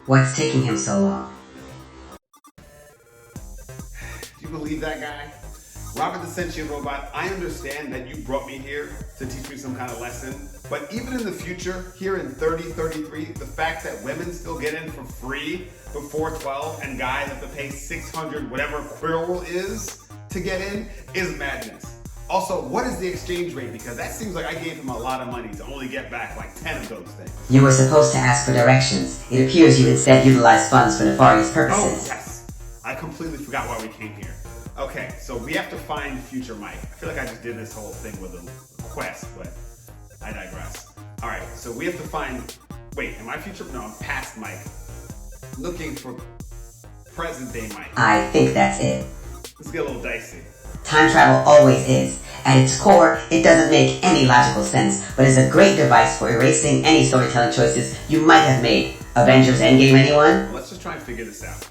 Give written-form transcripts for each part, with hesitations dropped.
What's taking him so long? Do you believe that guy? Robert the Sentient Robot, I understand that you brought me here to teach me some kind of lesson, but even in the future, here in 3033, the fact that women still get in for free before 12 and guys have to pay 600 whatever quirrell is to get in is madness. Also, what is the exchange rate? Because that seems like I gave him a lot of money to only get back like 10 of those things. You were supposed to ask for directions. It appears you instead utilized funds for nefarious purposes. Oh, yes. I completely forgot why we came here. Okay, so we have to find future Mike. I feel like I just did this whole thing with a quest, but I digress. All right, so we have to find, wait, am I future? No, I'm past Mike. Looking for present day Mike. I think that's it. Let's get a little dicey. Time travel always is. At its core, it doesn't make any logical sense, but is a great device for erasing any storytelling choices you might have made. Avengers Endgame, anyone? Let's just try and figure this out.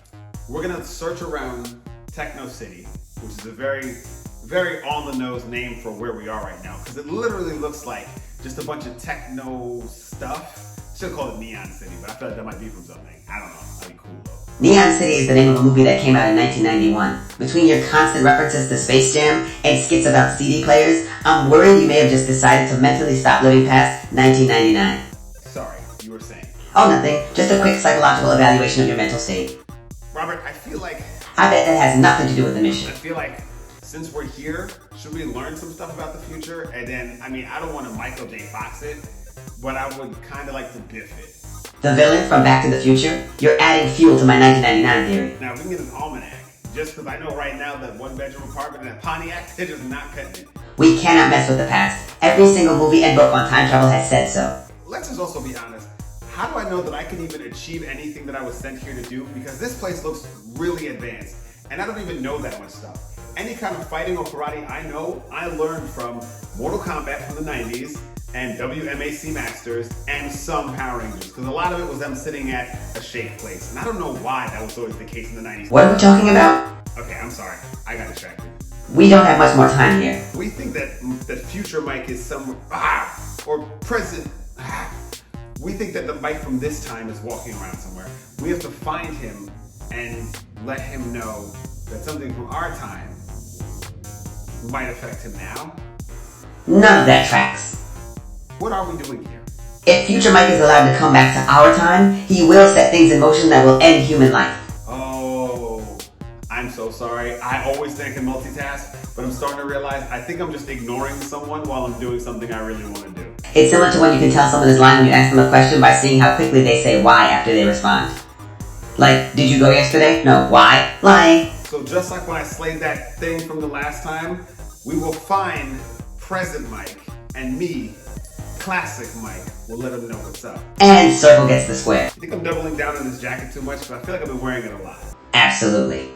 We're gonna search around Techno City, which is a very, very on-the-nose name for where we are right now, because it literally looks like just a bunch of techno stuff. Should have called it Neon City, but I feel like that might be from something. I don't know. That'd be cool though. Neon City is the name of a movie that came out in 1991. Between your constant references to Space Jam and skits about CD players, I'm worried you may have just decided to mentally stop living past 1999. Sorry, you were saying. Oh, nothing. Just a quick psychological evaluation of your mental state. Robert, I feel like that has nothing to do with the mission. I feel like since we're here, should we learn some stuff about the future? And then, I mean, I don't want to Michael J. Fox it, but I would kind of like to biff it. The villain from Back to the Future? You're adding fuel to my 1999 theory. Now, we can get an almanac, just because I know right now that one-bedroom apartment in a Pontiac, they're just not cutting it. We cannot mess with the past. Every single movie and book on time travel has said so. Let's just also be honest. How do I know that I can even achieve anything that I was sent here to do? Because this place looks really advanced, and I don't even know that much stuff. Any kind of fighting or karate I know, I learned from Mortal Kombat from the 90s, and WMAC Masters, and some Power Rangers, because a lot of it was them sitting at a shake place. And I don't know why that was always the case in the 90s. What are we talking about? Okay, I'm sorry. I got distracted. We don't have much more time here. We think that future Mike is somewhere, or present, we think that the Mike from this time is walking around somewhere. We have to find him and let him know that something from our time might affect him now. None of that tracks. What are we doing here? If future Mike is allowed to come back to our time, he will set things in motion that will end human life. Oh, I'm so sorry. I always think I can multitask, but I'm starting to realize I think I'm just ignoring someone while I'm doing something I really want to do. It's similar to when you can tell someone is lying when you ask them a question by seeing how quickly they say why after they respond. Like, did you go yesterday? No, why? Lying. So just like when I slayed that thing from the last time, we will find present Mike, and me, classic Mike, will let him know what's up. And circle gets the square. I think I'm doubling down on this jacket too much, but I feel like I've been wearing it a lot. Absolutely.